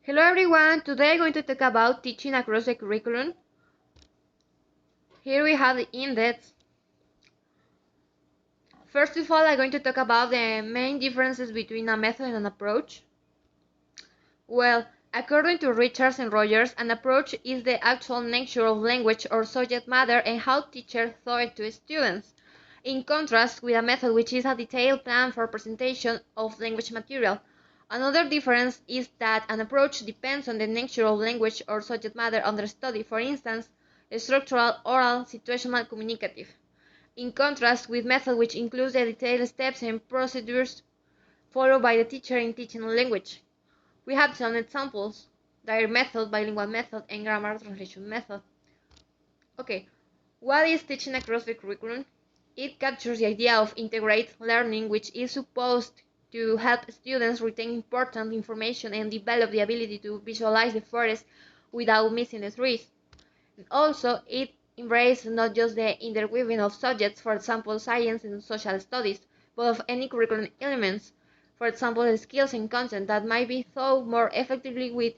Hello everyone, today I'm going to talk about teaching across the curriculum. Here we have the index. First of all, I'm going to talk about the main differences between a method and an approach. Well, according to Richards and Rodgers, an approach is the actual nature of language or subject matter and how teachers taught it to students, in contrast with a method which is a detailed plan for presentation of language material. Another difference is that an approach depends on the nature of language or subject matter under study, for instance, structural, oral, situational, communicative, in contrast with method which includes the detailed steps and procedures followed by the teacher in teaching a language. We have some examples: direct method, bilingual method, and grammar translation method. Okay, what is teaching across the curriculum? It captures the idea of integrated learning, which is supposed to help students retain important information and develop the ability to visualize the forest without missing the trees. And also, it embraces not just the interweaving of subjects, for example, science and social studies, but of any curriculum elements, for example, the skills and content that might be taught more effectively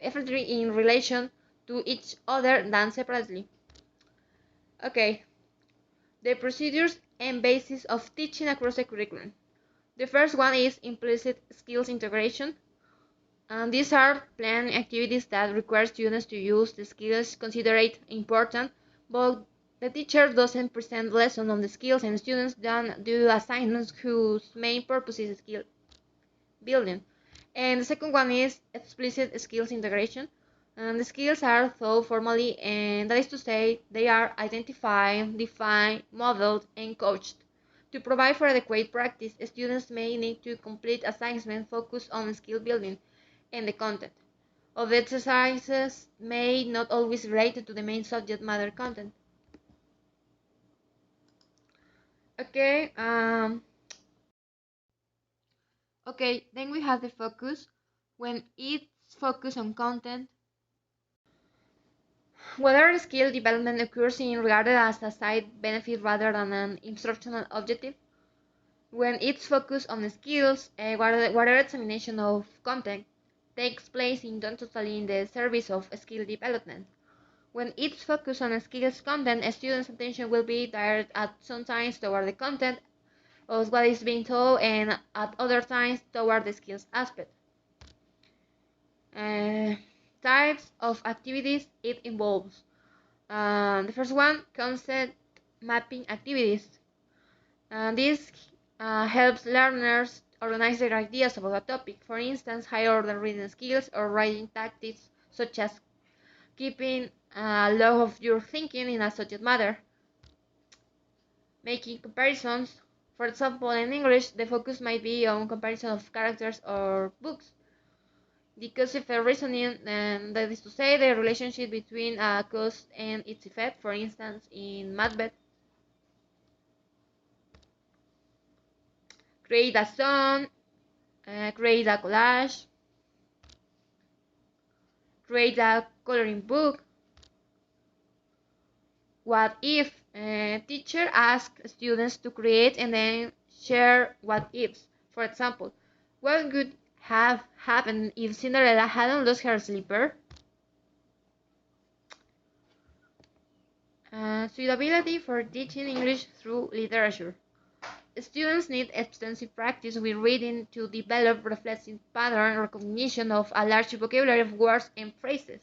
in relation to each other than separately. Okay, the procedures and basis of teaching across the curriculum. The first one is implicit skills integration. And these are planned activities that require students to use the skills considered important, but the teacher doesn't present lessons on the skills and students don't do assignments whose main purpose is skill building. And the second one is explicit skills integration. And the skills are taught formally, and that is to say, they are identified, defined, modeled, and coached. To provide for adequate practice, students may need to complete assignments focused on skill building and the content of the exercises may not always relate to the main subject matter content. Okay, then we have the focus. When it's focused on content, whether skill development occurs in regarded as a side benefit rather than an instructional objective. When it's focused on the skills, whatever examination of content takes place in totally in the service of skill development. When it's focused on skills content, a student's attention will be directed at some times toward the content of what is being taught and at other times toward the skills aspect. Types of activities it involves. The first one, concept mapping activities. This helps learners organize their ideas about a topic. For instance, higher order reading skills or writing tactics such as keeping a log of your thinking in a subject matter. Making comparisons. For example, in English, the focus might be on comparison of characters or books. Discursive reasoning, and that is to say, the relationship between a cause and its effect. For instance, in Macbeth. Create a song, create a collage, create a coloring book. What if a teacher asks students to create and then share what ifs? For example, what would have happened if Cinderella hadn't lost her slipper? Suitability for teaching English through literature. Students need extensive practice with reading to develop reflexive pattern recognition of a large vocabulary of words and phrases.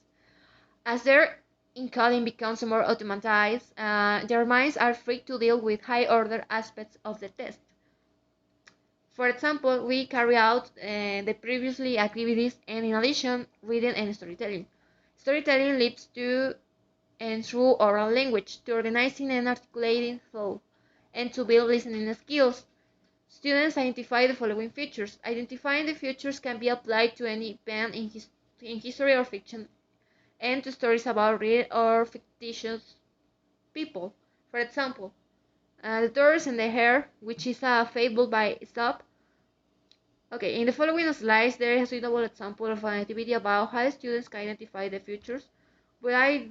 As their encoding becomes more automatized, their minds are free to deal with high-order aspects of the text. For example, we carry out the previously activities and in addition, reading and storytelling. Storytelling leads to and through oral language to organizing and articulating thought and to build listening skills. Students identify the following features. Identifying the features can be applied to any event in history or fiction and to stories about real or fictitious people. For example, The Tortoise and the Hare, which is a fable by Aesop. Okay, in the following slides, there is a suitable example of an activity about how students can identify the features, but I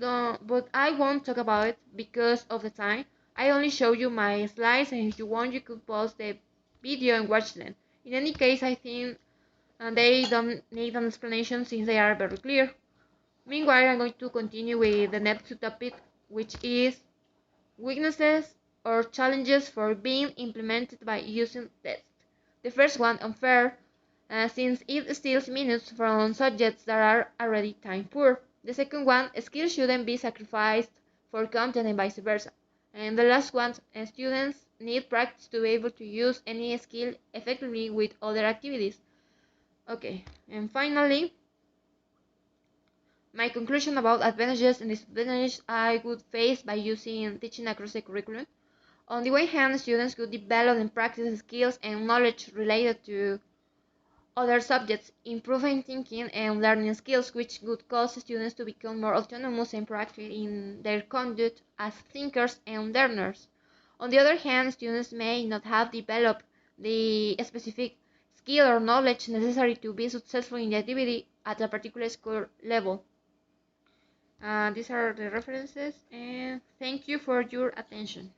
won't talk about it because of the time. I only show you my slides, and if you want, you could pause the video and watch them. In any case, I think and they don't need an explanation since they are very clear. Meanwhile, I'm going to continue with the next topic, which is weaknesses or challenges for being implemented by using text. The first one, unfair, since it steals minutes from subjects that are already time poor. The second one, skills shouldn't be sacrificed for content and vice versa. And the last one, students need practice to be able to use any skill effectively with other activities. Okay, and finally, my conclusion about advantages and disadvantages I would face by using teaching across the curriculum. On the one hand, students could develop and practice skills and knowledge related to other subjects, improving thinking and learning skills, which would cause students to become more autonomous and proactive in their conduct as thinkers and learners. On the other hand, students may not have developed the specific skill or knowledge necessary to be successful in the activity at a particular school level. These are the references, and thank you for your attention.